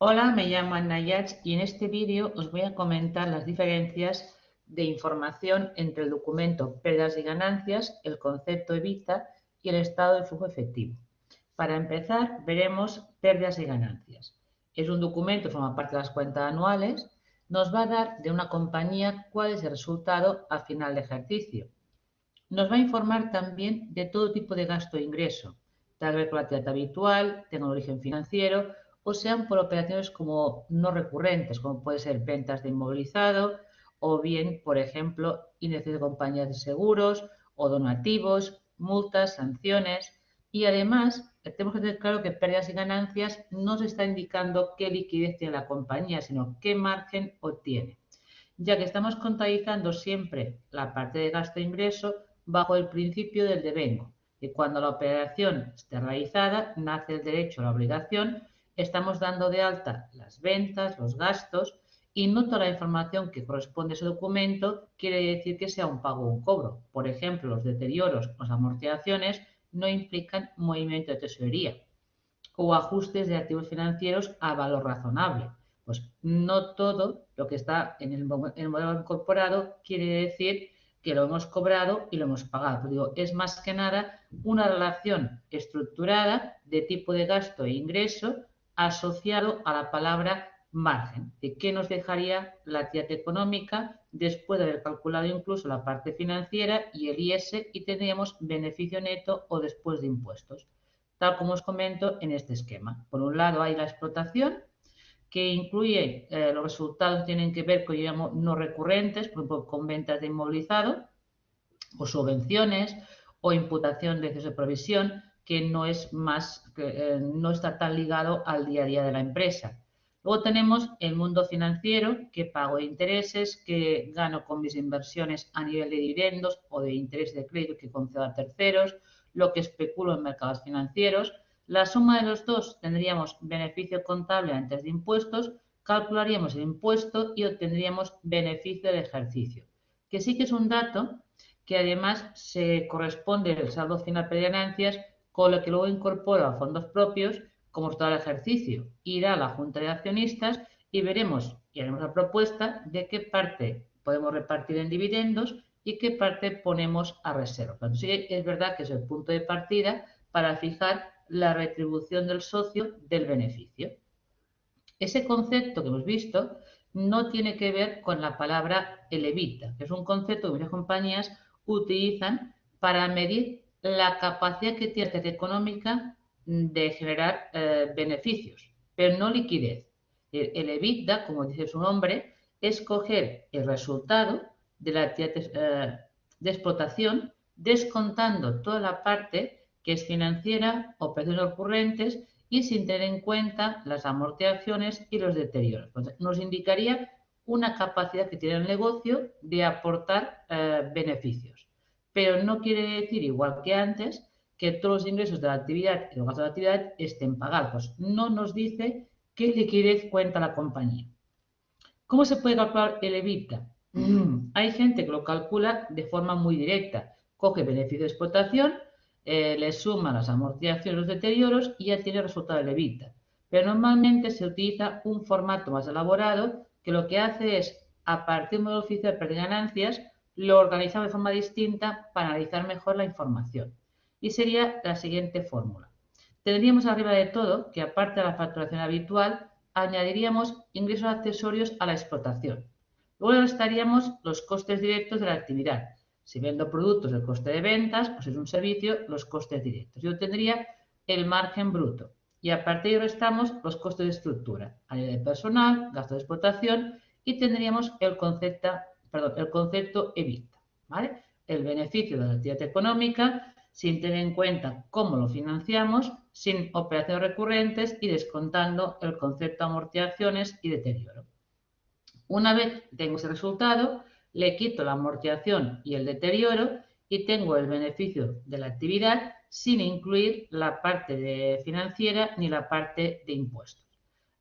Hola, me llamo Nayach y en este vídeo os voy a comentar las diferencias de información entre el documento Pérdidas y Ganancias, el concepto EBITDA y el estado de flujo efectivo. Para empezar, veremos pérdidas y ganancias. Es un documento que forma parte de las cuentas anuales, nos va a dar de una compañía cuál es el resultado a final de ejercicio. Nos va a informar también de todo tipo de gasto e ingreso, tal vez con la actividad habitual, tengan origen financiero o sean por operaciones como no recurrentes, como puede ser ventas de inmovilizado o bien, por ejemplo, índices de compañías de seguros o donativos, multas, sanciones. Y además, tenemos que tener claro que pérdidas y ganancias no se está indicando qué liquidez tiene la compañía, sino qué margen obtiene, ya que estamos contabilizando siempre la parte de gasto e ingreso bajo el principio del devengo, y cuando la operación esté realizada, nace el derecho a la obligación, estamos dando de alta las ventas, los gastos, y no toda la información que corresponde a ese documento quiere decir que sea un pago o un cobro. Por ejemplo, los deterioros, las amortizaciones no implican movimiento de tesorería o ajustes de activos financieros a valor razonable. Pues no todo lo que está en el modelo incorporado quiere decir que lo hemos cobrado y lo hemos pagado. Pero digo, es más que nada una relación estructurada de tipo de gasto e ingreso asociado a la palabra margen, de qué nos dejaría la actividad económica después de haber calculado incluso la parte financiera y el IS y tendríamos beneficio neto o después de impuestos, tal como os comento en este esquema. Por un lado hay la explotación, que incluye los resultados que tienen que ver con, yo llamo, no recurrentes, por ejemplo, con ventas de inmovilizado o subvenciones o imputación de exceso de provisión, que no es más, que, no está tan ligado al día a día de la empresa. Luego tenemos el mundo financiero, que pago de intereses, que gano con mis inversiones a nivel de dividendos o de interés de crédito que concedo a terceros, lo que especulo en mercados financieros. La suma de los dos tendríamos beneficio contable antes de impuestos, calcularíamos el impuesto y obtendríamos beneficio de ejercicio, que sí que es un dato que además se corresponde el saldo final de ganancias con lo que luego incorpora a fondos propios como está el ejercicio. Irá a la Junta de Accionistas y veremos y haremos la propuesta de qué parte podemos repartir en dividendos y qué parte ponemos a reserva. Entonces, sí, es verdad que es el punto de partida para fijar la retribución del socio del beneficio. Ese concepto que hemos visto no tiene que ver con la palabra el EBITDA, que es un concepto que muchas compañías utilizan para medir la capacidad que tiene la económica de generar beneficios, pero no liquidez. El EBITDA, como dice su nombre, es coger el resultado de la actividad de explotación descontando toda la parte que es financiera, operaciones recurrentes y sin tener en cuenta las amortizaciones y los deterioros. Entonces, nos indicaría una capacidad que tiene el negocio de aportar beneficios. Pero no quiere decir, igual que antes, que todos los ingresos de la actividad y los gastos de la actividad estén pagados. No nos dice qué liquidez cuenta la compañía. ¿Cómo se puede calcular el EBITDA? Hay gente que lo calcula de forma muy directa. Coge beneficio de explotación, le suma las amortizaciones, los deterioros y ya tiene el resultado del EBITDA. Pero normalmente se utiliza un formato más elaborado que lo que hace es, a partir de un modelo oficial de pérdida de ganancias, lo organizamos de forma distinta para analizar mejor la información. Y sería la siguiente fórmula. Tendríamos arriba de todo que, aparte de la facturación habitual, añadiríamos ingresos accesorios a la explotación. Luego estaríamos los costes directos de la actividad. Si vendo productos, el coste de ventas, o si es un servicio, los costes directos. Yo tendría el margen bruto. Y a partir de ahí restamos los costes de estructura, área de personal, gasto de explotación y tendríamos el concepto EBITDA, ¿vale? El beneficio de la actividad económica sin tener en cuenta cómo lo financiamos, sin operaciones recurrentes y descontando el concepto de amortizaciones y deterioro. Una vez tengo ese resultado, le quito la amortización y el deterioro y tengo el beneficio de la actividad sin incluir la parte financiera ni la parte de impuestos.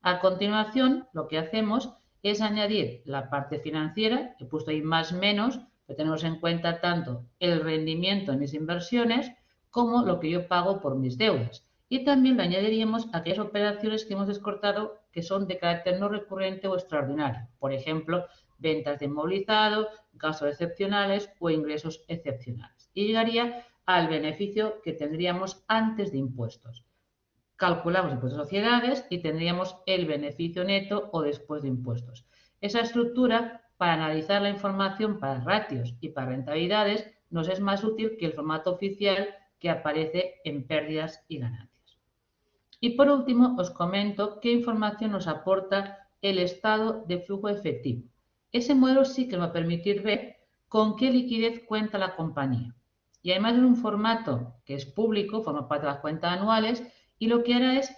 A continuación, lo que hacemos es añadir la parte financiera, he puesto ahí más menos, pero tenemos en cuenta tanto el rendimiento de mis inversiones como lo que yo pago por mis deudas. Y también le añadiríamos aquellas operaciones que hemos descortado que son de carácter no recurrente o extraordinario. Por ejemplo, ventas de inmovilizado, gastos excepcionales o ingresos excepcionales. Y llegaría al beneficio que tendríamos antes de impuestos. Calculamos impuestos de sociedades y tendríamos el beneficio neto o después de impuestos. Esa estructura, para analizar la información para ratios y para rentabilidades, nos es más útil que el formato oficial que aparece en pérdidas y ganancias. Y por último, os comento qué información nos aporta el estado de flujo efectivo. Ese modelo sí que nos va a permitir ver con qué liquidez cuenta la compañía. Y además es un formato que es público, forma parte de las cuentas anuales, y lo que hará es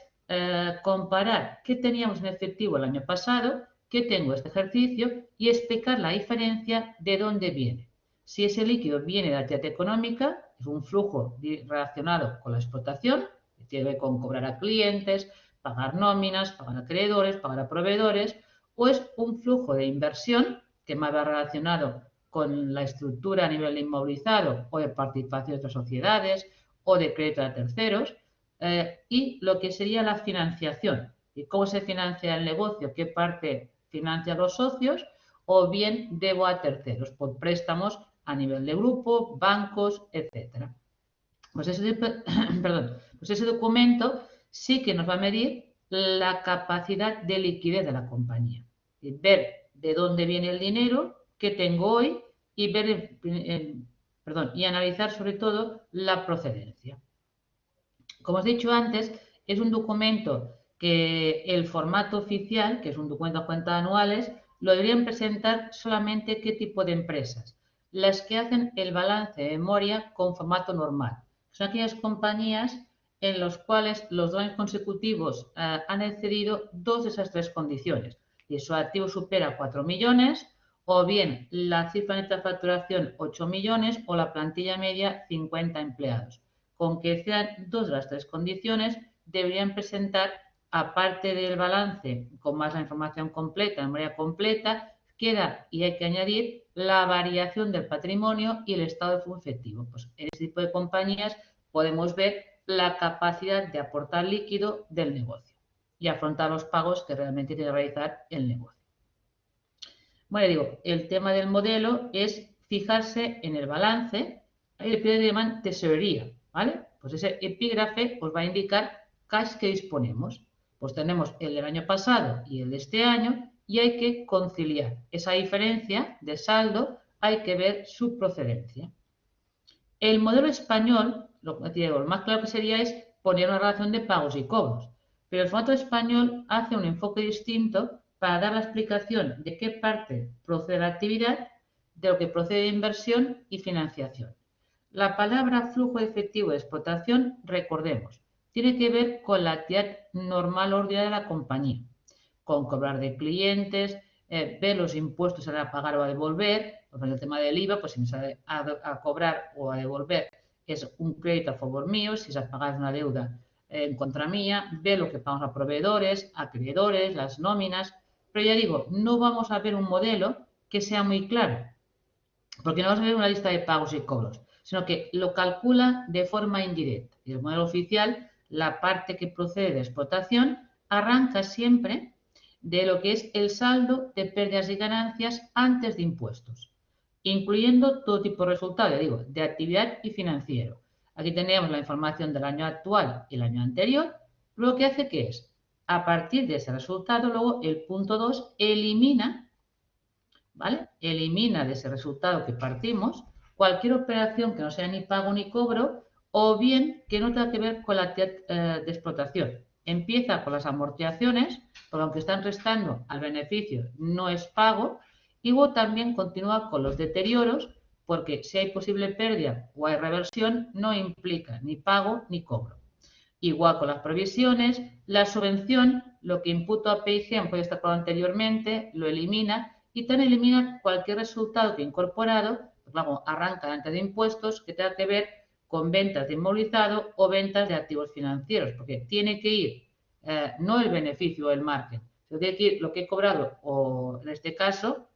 comparar qué teníamos en efectivo el año pasado, qué tengo este ejercicio y explicar la diferencia de dónde viene. Si ese líquido viene de la actividad económica, es un flujo relacionado con la explotación, que tiene que ver con cobrar a clientes, pagar nóminas, pagar a acreedores, pagar a proveedores, o es un flujo de inversión que más va relacionado con la estructura a nivel de inmovilizado o de participación de otras sociedades o de crédito a terceros, y lo que sería la financiación. ¿Y cómo se financia el negocio? ¿Qué parte financia los socios? O bien debo a terceros por préstamos a nivel de grupo, bancos, etcétera. Pues ese, perdón, pues ese documento sí que nos va a medir la capacidad de liquidez de la compañía. Ver de dónde viene el dinero que tengo hoy y ver, y analizar sobre todo la procedencia. Como os he dicho antes, es un documento que el formato oficial, que es un documento de cuentas anuales, lo deberían presentar solamente qué tipo de empresas. Las que hacen el balance de memoria con formato normal. Son aquellas compañías en las cuales los 2 años consecutivos han excedido 2 de esas 3 condiciones. Y su activo supera 4 millones, o bien la cifra neta de facturación 8 millones o la plantilla media 50 empleados. Con que sean 2 de las 3 condiciones, deberían presentar, aparte del balance con más la información completa, de memoria completa, queda y hay que añadir la variación del patrimonio y el estado de flujo efectivo. Pues en este tipo de compañías podemos ver la capacidad de aportar líquido del negocio y afrontar los pagos que realmente tiene que realizar el negocio. Bueno, digo, el tema del modelo es fijarse en el balance, el epígrafe llaman tesorería, ¿vale? Pues ese epígrafe os va a indicar cash que disponemos. Pues tenemos el del año pasado y el de este año y hay que conciliar. Esa diferencia de saldo hay que ver su procedencia. El modelo español, lo más claro que sería es poner una relación de pagos y cobros, pero el formato español hace un enfoque distinto para dar la explicación de qué parte procede la actividad, de lo que procede de inversión y financiación. La palabra flujo efectivo de explotación, recordemos, tiene que ver con la actividad normal ordinaria de la compañía, con cobrar de clientes, ver los impuestos a pagar o a devolver. Por ejemplo, el tema del IVA, pues si me sale a cobrar o a devolver es un crédito a favor mío, si se ha pagado una deuda en contra mía, ver lo que pagamos a proveedores, a acreedores, las nóminas, pero ya digo, no vamos a ver un modelo que sea muy claro, porque no vamos a ver una lista de pagos y cobros, sino que lo calcula de forma indirecta. Y el modelo oficial, la parte que procede de explotación, arranca siempre de lo que es el saldo de pérdidas y ganancias antes de impuestos, incluyendo todo tipo de resultados, digo, de actividad y financiero. Aquí tenemos la información del año actual y el año anterior, lo que hace que es, a partir de ese resultado, luego el punto 2 elimina, ¿vale? Elimina de ese resultado que partimos cualquier operación que no sea ni pago ni cobro o bien que no tenga que ver con la actividad de explotación. Empieza con las amortizaciones, porque aunque están restando al beneficio, no es pago, y luego también continúa con los deterioros, porque si hay posible pérdida o hay reversión, no implica ni pago ni cobro. Igual con las provisiones, la subvención, lo que imputo a PIG, puede estar probado anteriormente, lo elimina y también elimina cualquier resultado que incorporado, pues vamos, arranca antes de impuestos, que tenga que ver con ventas de inmovilizado o ventas de activos financieros, porque tiene que ir no el beneficio o el margen, sino tiene que ir lo que he cobrado, o en este caso,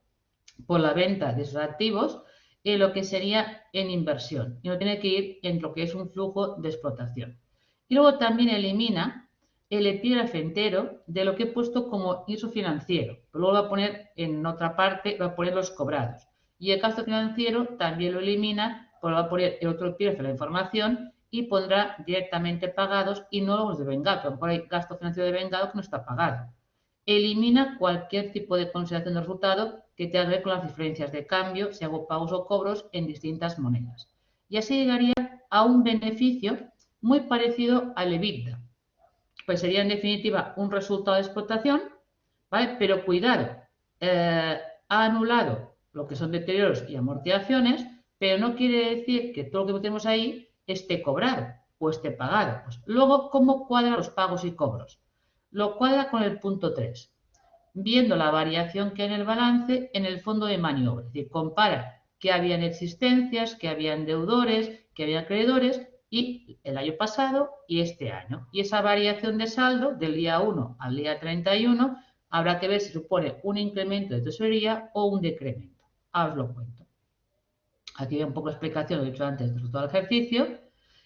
por la venta de esos activos, lo que sería en inversión, y no tiene que ir en lo que es un flujo de explotación. Y luego también elimina el epígrafe entero de lo que he puesto como ingreso financiero. Pero luego lo va a poner en otra parte, va a poner los cobrados. Y el gasto financiero también lo elimina, pues va a poner el otro epígrafe de la información y pondrá directamente pagados y no los de vengado. A lo mejor hay gasto financiero de vengado que no está pagado. Elimina cualquier tipo de consideración de resultado que tenga que ver con las diferencias de cambio, si hago pagos o cobros en distintas monedas. Y así llegaría a un beneficio muy parecido al EBITDA. Pues sería en definitiva un resultado de explotación, ¿vale? Pero cuidado, ha anulado lo que son deterioros y amortizaciones, pero no quiere decir que todo lo que tenemos ahí esté cobrado o esté pagado. Pues luego, ¿cómo cuadra los pagos y cobros? Lo cuadra con el punto 3, viendo la variación que hay en el balance en el fondo de maniobra. Es decir, compara qué había en existencias, qué había en deudores, qué había acreedores y el año pasado y este año. Y esa variación de saldo del día 1 al día 31 habrá que ver si supone un incremento de tesorería o un decremento. Ahora os lo cuento. Aquí hay un poco de explicación, lo he dicho antes, del resultado del ejercicio.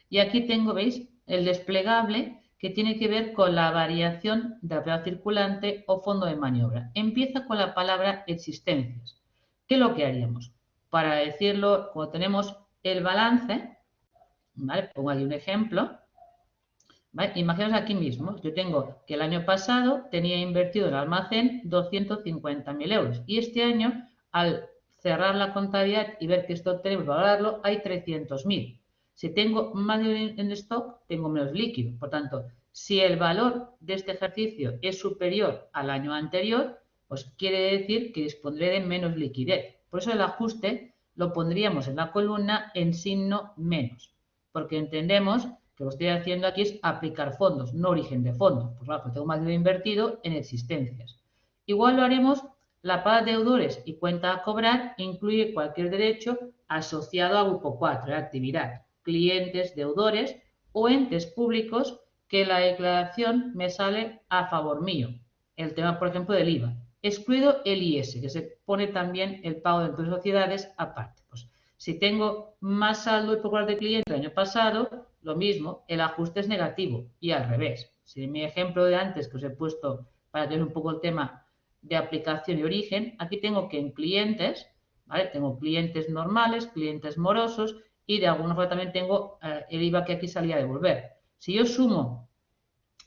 Y aquí tengo, ¿veis? El desplegable que tiene que ver con la variación de la pelota circulante o fondo de maniobra. Empieza con la palabra existencias. ¿Qué es lo que haríamos? Para decirlo, cuando tenemos el balance, ¿vale? Pongo aquí un ejemplo. ¿Vale? Imaginaos aquí mismo, yo tengo que el año pasado tenía invertido en el almacén 250.000 euros y este año, al cerrar la contabilidad y ver que esto tenemos que valorarlo, hay 300.000. Si tengo más dinero en stock, tengo menos líquido. Por tanto, si el valor de este ejercicio es superior al año anterior, pues quiere decir que dispondré de menos liquidez. Por eso el ajuste lo pondríamos en la columna en signo menos, porque entendemos que lo que estoy haciendo aquí es aplicar fondos, no origen de fondos. Pues claro, pues tengo más dinero invertido en existencias. Igual lo haremos, la paga de deudores y cuenta a cobrar incluye cualquier derecho asociado al grupo 4 de actividad, clientes, deudores o entes públicos que la declaración me sale a favor mío. El tema, por ejemplo, del IVA. Excluido el IS, que se pone también el pago de impuestos de sociedades aparte. Pues, si tengo más saldo y poco de cliente el año pasado, lo mismo, el ajuste es negativo y al revés. Si en mi ejemplo de antes que os he puesto para tener un poco el tema de aplicación y origen, aquí tengo que en clientes, ¿vale? Tengo clientes normales, clientes morosos y de alguna forma también tengo el IVA que aquí salía a devolver. Si yo sumo,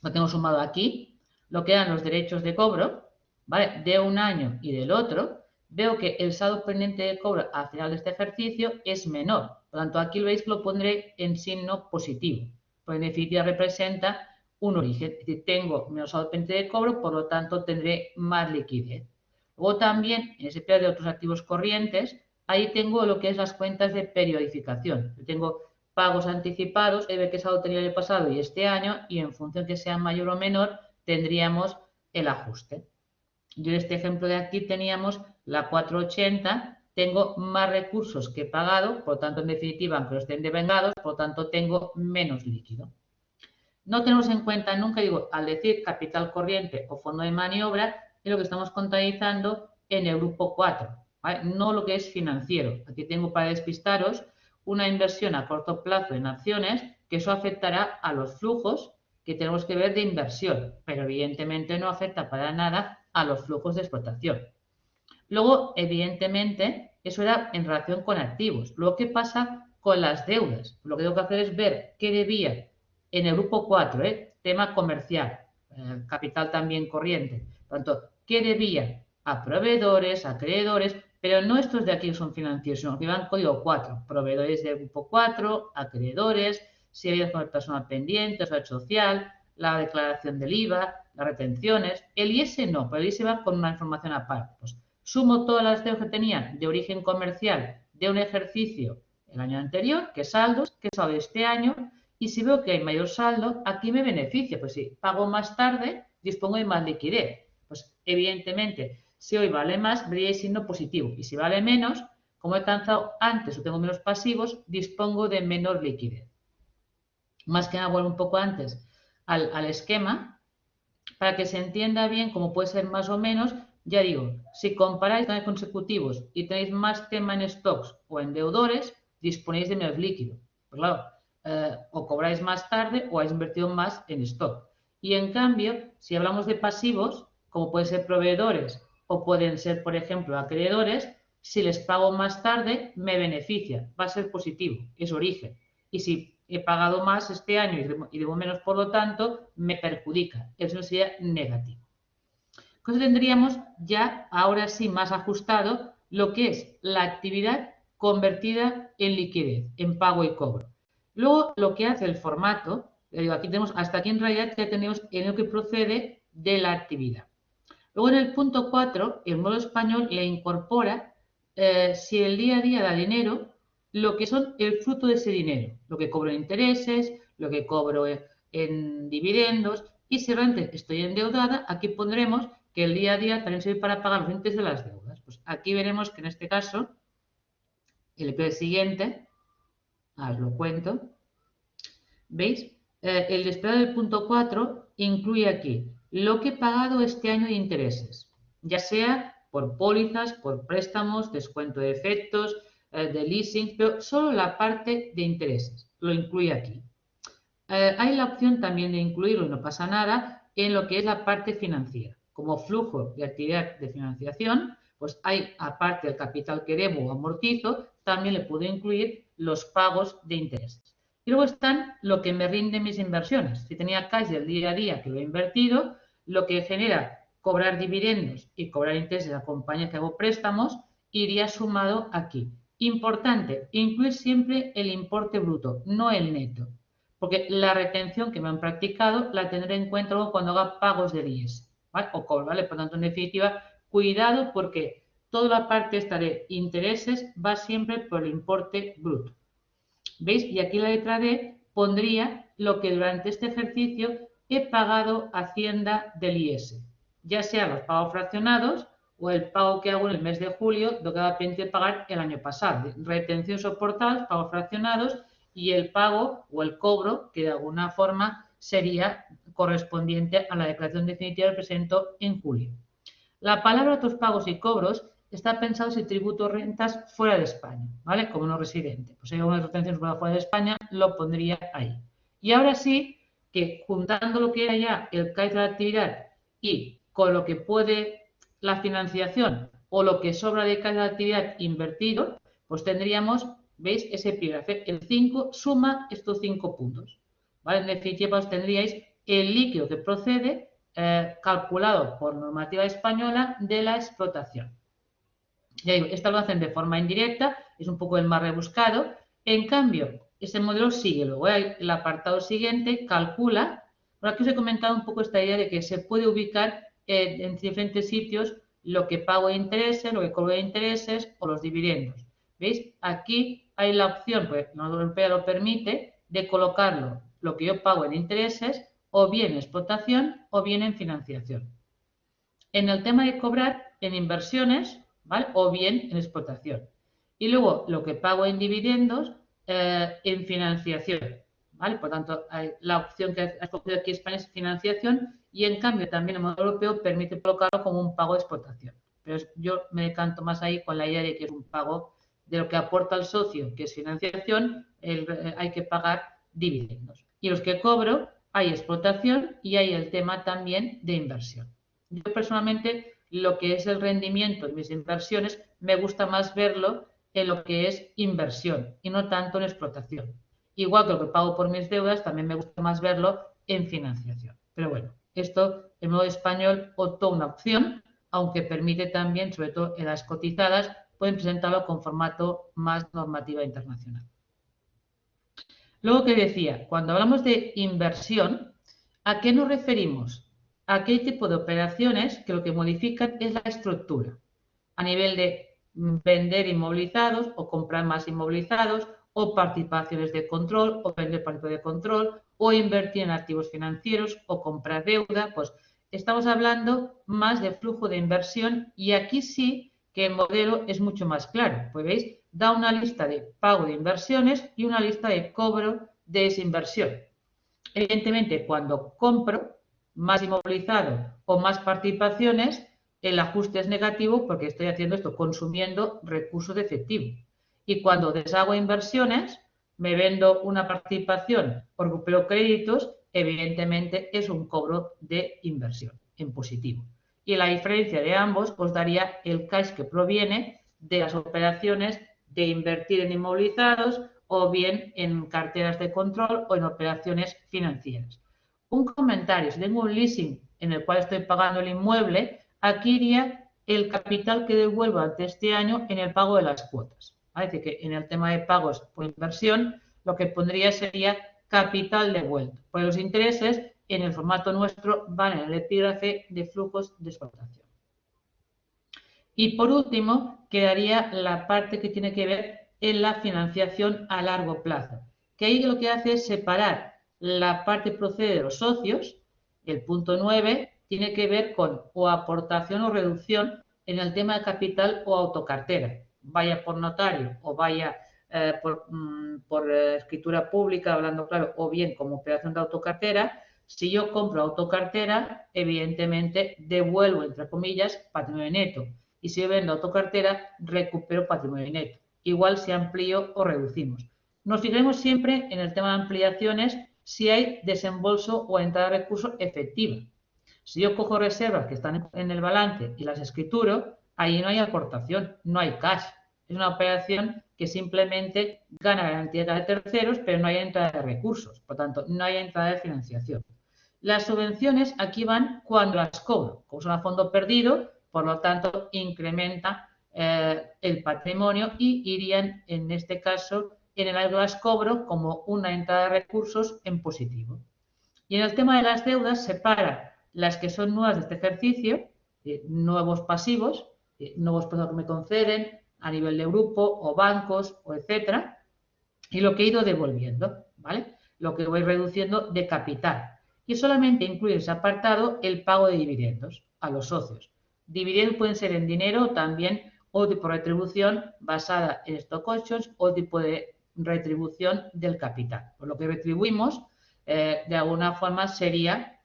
lo tengo sumado aquí, lo que dan los derechos de cobro, ¿vale? De un año y del otro, veo que el saldo pendiente de cobro al final de este ejercicio es menor. Por lo tanto, aquí lo veis que lo pondré en signo positivo. Pues en definitiva representa un origen. Es decir, tengo menos saldo pendiente de cobro, por lo tanto tendré más liquidez. Luego también, en ese periodo de otros activos corrientes, ahí tengo lo que es las cuentas de periodificación. Yo tengo pagos anticipados, he ver qué saldo tenía el año pasado y este año, y en función que sea mayor o menor, tendríamos el ajuste. Yo en este ejemplo de aquí teníamos la 480, tengo más recursos que he pagado, por lo tanto, en definitiva, aunque los estén devengados, por lo tanto, tengo menos líquido. No tenemos en cuenta nunca, digo, al decir capital corriente o fondo de maniobra, es lo que estamos contabilizando en el grupo 4, ¿vale? No lo que es financiero. Aquí tengo para despistaros una inversión a corto plazo en acciones, que eso afectará a los flujos que tenemos que ver de inversión, pero evidentemente no afecta para nada a los flujos de explotación. Luego, evidentemente, eso era en relación con activos. Luego, ¿qué pasa con las deudas? Lo que tengo que hacer es ver qué debía en el grupo 4, tema comercial, capital también corriente. Por lo tanto, ¿qué debía a proveedores, a acreedores? Pero no estos de aquí que son financieros, sino que van código 4, proveedores del grupo 4, acreedores, si había con el personal pendiente, seguridad social, la declaración del IVA, las retenciones. El IS no, pero el IS va con una información aparte. Pues, sumo todas las deudas que tenía de origen comercial de un ejercicio el año anterior, que saldo de este año, y si veo que hay mayor saldo, aquí me beneficia. Pues si pago más tarde, dispongo de más liquidez. Pues evidentemente, si hoy vale más, vería signo positivo. Y si vale menos, como he alcanzado antes o tengo menos pasivos, dispongo de menor liquidez. Más que nada, vuelvo un poco antes al esquema, para que se entienda bien cómo puede ser más o menos. Ya digo, si comparáis años consecutivos y tenéis más tema en stocks o en deudores, disponéis de menos líquido. Pues claro, o cobráis más tarde o habéis invertido más en stock. Y en cambio, si hablamos de pasivos, como pueden ser proveedores o pueden ser, por ejemplo, acreedores, si les pago más tarde, me beneficia, va a ser positivo, es origen. Y si he pagado más este año y debo menos, por lo tanto, me perjudica. Eso sería negativo. Entonces tendríamos ya, ahora sí, más ajustado lo que es la actividad convertida en liquidez, en pago y cobro. Luego, lo que hace el formato, aquí tenemos, hasta aquí en realidad ya tenemos en lo que procede de la actividad. Luego en el punto 4, el modo español le incorpora, si el día a día da dinero, lo que son el fruto de ese dinero, lo que cobro en intereses, lo que cobro en dividendos, y si realmente estoy endeudada, aquí pondremos que el día a día también sirve para pagar los intereses de las deudas. Pues aquí veremos que en este caso, el episodio siguiente, os lo cuento, ¿veis? El desplegable del punto 4 incluye aquí lo que he pagado este año de intereses, ya sea por pólizas, por préstamos, descuento de efectos, de leasing, pero solo la parte de intereses, lo incluye aquí. Hay la opción también de incluirlo, y no pasa nada, en lo que es la parte financiera. Como flujo de actividad de financiación, pues hay, aparte del capital que debo o amortizo, también le puedo incluir los pagos de intereses. Y luego están lo que me rinde mis inversiones. Si tenía cash del día a día que lo he invertido, lo que genera cobrar dividendos y cobrar intereses a compañías que hago préstamos, iría sumado aquí. Importante, incluir siempre el importe bruto, no el neto. Porque la retención que me han practicado la tendré en cuenta luego cuando haga pagos del IES, ¿vale? O cobro, ¿vale? Por tanto, en definitiva, cuidado porque toda la parte esta de intereses va siempre por el importe bruto. ¿Veis? Y aquí en la letra D pondría lo que durante este ejercicio he pagado Hacienda del IES, ya sea los pagos fraccionados o el pago que hago en el mes de julio, lo que va a pendiente de pagar el año pasado. Retención soportada, pagos fraccionados y el pago o el cobro que de alguna forma sería correspondiente a la declaración definitiva que presento en julio. La palabra otros pagos y cobros está pensado si tributo rentas fuera de España, ¿vale? Como no residente. Pues si hay alguna retención fuera de España, lo pondría ahí. Y ahora sí, que juntando lo que era ya el CAIF de la actividad y con lo que puede la financiación o lo que sobra de CAIF de la actividad invertido, pues tendríamos, ¿veis? Ese epígrafe, el 5 suma estos 5 puntos, ¿vale? En definitiva, os tendríais el líquido que procede calculado por normativa española de la explotación. Ya digo, esta lo hacen de forma indirecta, es un poco el más rebuscado. En cambio, ese modelo sigue. Luego el apartado siguiente calcula. Por aquí os he comentado un poco esta idea de que se puede ubicar en diferentes sitios lo que pago de intereses, lo que cobro de intereses o los dividendos. ¿Veis? Aquí hay la opción, pues la Unión Europea lo permite, de colocarlo, lo que yo pago en intereses, o bien en explotación o bien en financiación. En el tema de cobrar en inversiones, ¿vale? O bien en explotación. Y luego lo que pago en dividendos en financiación, ¿vale? Por tanto, la opción que ha escogido aquí España es financiación y en cambio también el modelo europeo permite colocarlo como un pago de explotación. Pero yo me decanto más ahí con la idea de que es un pago de lo que aporta el socio, que es financiación, hay que pagar dividendos. Y los que cobro, hay explotación y hay el tema también de inversión. Yo personalmente lo que es el rendimiento de mis inversiones me gusta más verlo en lo que es inversión y no tanto en explotación. Igual que lo que pago por mis deudas, también me gusta más verlo en financiación. Pero bueno, esto en modo español optó una opción, aunque permite también, sobre todo en las cotizadas, pueden presentarlo con formato más normativa internacional. Luego que decía, cuando hablamos de inversión, ¿a qué nos referimos? A aquel tipo de operaciones que lo que modifican es la estructura, a nivel de vender inmovilizados o comprar más inmovilizados, o participaciones de control, o vender participaciones de control, o invertir en activos financieros, o comprar deuda. Pues estamos hablando más de flujo de inversión y aquí sí que el modelo es mucho más claro. Pues veis, da una lista de pago de inversiones y una lista de cobro de esa inversión. Evidentemente, cuando compro más inmovilizado o más participaciones, el ajuste es negativo porque estoy haciendo esto consumiendo recursos de efectivo. Y cuando deshago inversiones, me vendo una participación o recupero créditos, evidentemente es un cobro de inversión en positivo. Y la diferencia de ambos os daría el cash que proviene de las operaciones de invertir en inmovilizados o bien en carteras de control o en operaciones financieras. Un comentario, si tengo un leasing en el cual estoy pagando el inmueble, aquí iría el capital que devuelvo ante este año en el pago de las cuotas. Es decir, que en el tema de pagos por inversión, lo que pondría sería capital devuelto. Pues los intereses, en el formato nuestro, van en el epígrafe de flujos de explotación. Y por último, quedaría la parte que tiene que ver en la financiación a largo plazo, que ahí lo que hace es separar la parte que procede de los socios, el punto 9, tiene que ver con o aportación o reducción en el tema de capital o autocartera, vaya por notario o vaya por escritura pública, hablando claro, o bien como operación de autocartera. Si yo compro autocartera, evidentemente devuelvo, entre comillas, patrimonio neto. Y si yo vendo autocartera, recupero patrimonio neto. Igual si amplío o reducimos. Nos fijaremos siempre en el tema de ampliaciones si hay desembolso o entrada de recursos efectiva. Si yo cojo reservas que están en el balance y las escrituro, ahí no hay aportación, no hay cash. Es una operación que simplemente gana garantía de terceros, pero no hay entrada de recursos. Por tanto, no hay entrada de financiación. Las subvenciones aquí van cuando las cobro. Como son a fondo perdido, por lo tanto, incrementa el patrimonio y irían, en este caso, en el año que las cobro como una entrada de recursos en positivo. Y en el tema de las deudas, separa las que son nuevas de este ejercicio, nuevos pasivos, nuevos plazos que me conceden a nivel de grupo o bancos o etcétera, y lo que he ido devolviendo, ¿vale? Lo que voy reduciendo de capital. Y solamente incluye ese apartado el pago de dividendos a los socios. Dividendos pueden ser en dinero también o tipo de retribución basada en stock options o tipo de retribución del capital. Por lo que retribuimos, de alguna forma sería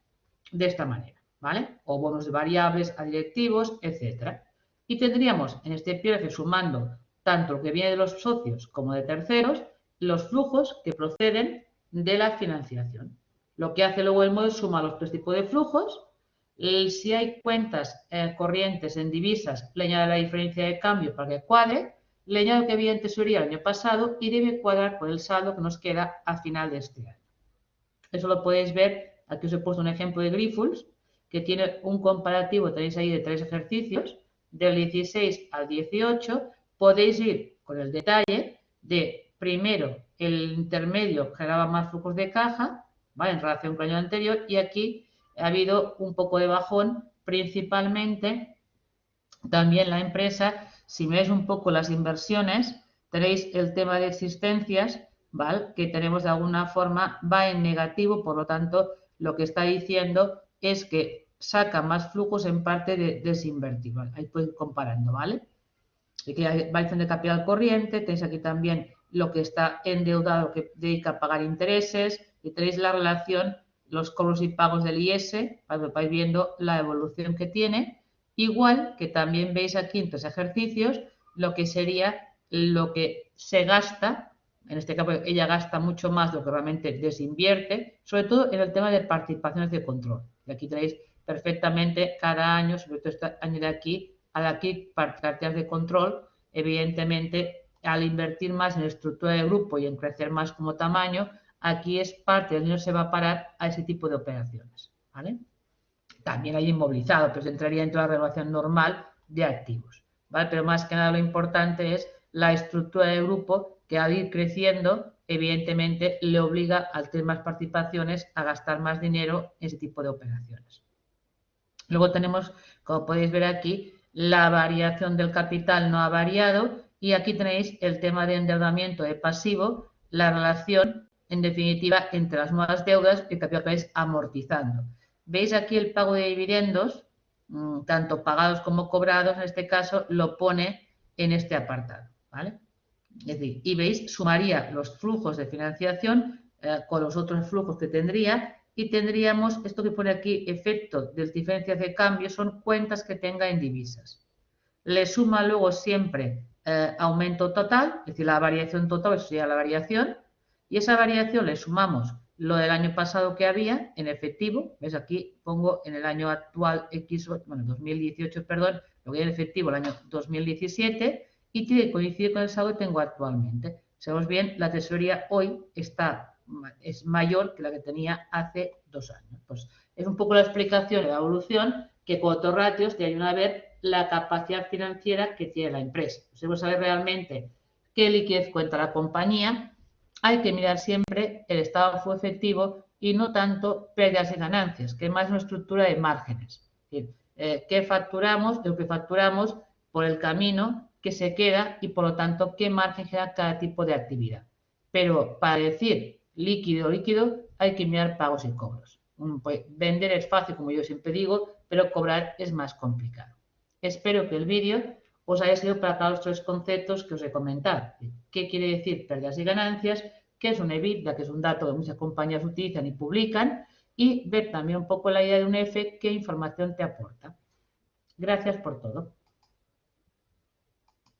de esta manera, ¿vale? O bonos de variables a directivos, etcétera. Y tendríamos en este epígrafe, sumando tanto lo que viene de los socios como de terceros, los flujos que proceden de la financiación. Lo que hace luego el módulo es sumar los tres tipos de flujos. Si hay cuentas corrientes en divisas, le añade la diferencia de cambio para que cuadre, le añado que había tesorería el año pasado y debe cuadrar con el saldo que nos queda a final de este año. Eso lo podéis ver, aquí os he puesto un ejemplo de Grifols, que tiene un comparativo, tenéis ahí de 3 ejercicios, del 16 al 18, podéis ir con el detalle de, primero, el intermedio generaba más flujos de caja, ¿vale?, en relación con el año anterior, y aquí ha habido un poco de bajón, principalmente también la empresa. Si veis un poco las inversiones, tenéis el tema de existencias, ¿vale?, que tenemos de alguna forma, va en negativo, por lo tanto, lo que está diciendo es que saca más flujos en parte de desinvertir, ¿vale? Ahí podéis ir comparando, ¿vale? Aquí hay variación de capital corriente, tenéis aquí también lo que está endeudado, que dedica a pagar intereses, y tenéis la relación, los cobros y pagos del IS, vais viendo la evolución que tiene, igual que también veis aquí en 3 ejercicios lo que sería lo que se gasta. En este caso ella gasta mucho más de lo que realmente desinvierte, sobre todo en el tema de participaciones de control. Y aquí tenéis perfectamente cada año, sobre todo este año de aquí, carteras de control, evidentemente al invertir más en estructura de grupo y en crecer más como tamaño, aquí es parte del dinero se va a parar a ese tipo de operaciones, ¿vale? También hay inmovilizado, pues entraría dentro de la regulación normal de activos, ¿vale? Pero más que nada lo importante es la estructura de grupo, que al ir creciendo, evidentemente le obliga al tener más participaciones a gastar más dinero en ese tipo de operaciones. Luego tenemos, como podéis ver aquí, la variación del capital no ha variado, y aquí tenéis el tema de endeudamiento de pasivo, la relación, en definitiva, entre las nuevas deudas y el capital que vais amortizando. Veis aquí el pago de dividendos, tanto pagados como cobrados, en este caso lo pone en este apartado, ¿vale? Es decir, y veis, sumaría los flujos de financiación con los otros flujos que tendría, y tendríamos esto que pone aquí, efecto de diferencias de cambio, son cuentas que tenga en divisas. Le suma luego siempre aumento total, es decir, la variación total, eso sería la variación, Y esa variación le sumamos lo del año pasado que había en efectivo, ¿ves? Aquí pongo en el año actual X, bueno, 2018, perdón, lo que hay en efectivo el año 2017 y tiene que coincidir con el saldo que tengo actualmente. Sabemos bien, la tesorería hoy es mayor que la que tenía hace 2 años. Pues es un poco la explicación de la evolución que con otros ratios te ayudan a ver la capacidad financiera que tiene la empresa. Si queremos saber realmente qué liquidez cuenta la compañía, hay que mirar siempre el estado de flujo efectivo y no tanto pérdidas y ganancias, que es más una estructura de márgenes. Es decir, qué facturamos, lo que facturamos por el camino que se queda y por lo tanto qué margen genera cada tipo de actividad. Pero para decir líquido hay que mirar pagos y cobros. Pues, vender es fácil, como yo siempre digo, pero cobrar es más complicado. Espero que el vídeo os haya sido para aclarar los 3 conceptos que os he comentado. ¿Qué quiere decir pérdidas y ganancias? ¿Qué es un EBITDA? Que es un dato que muchas compañías utilizan y publican. Y ver también un poco la idea de un F, qué información te aporta. Gracias por todo.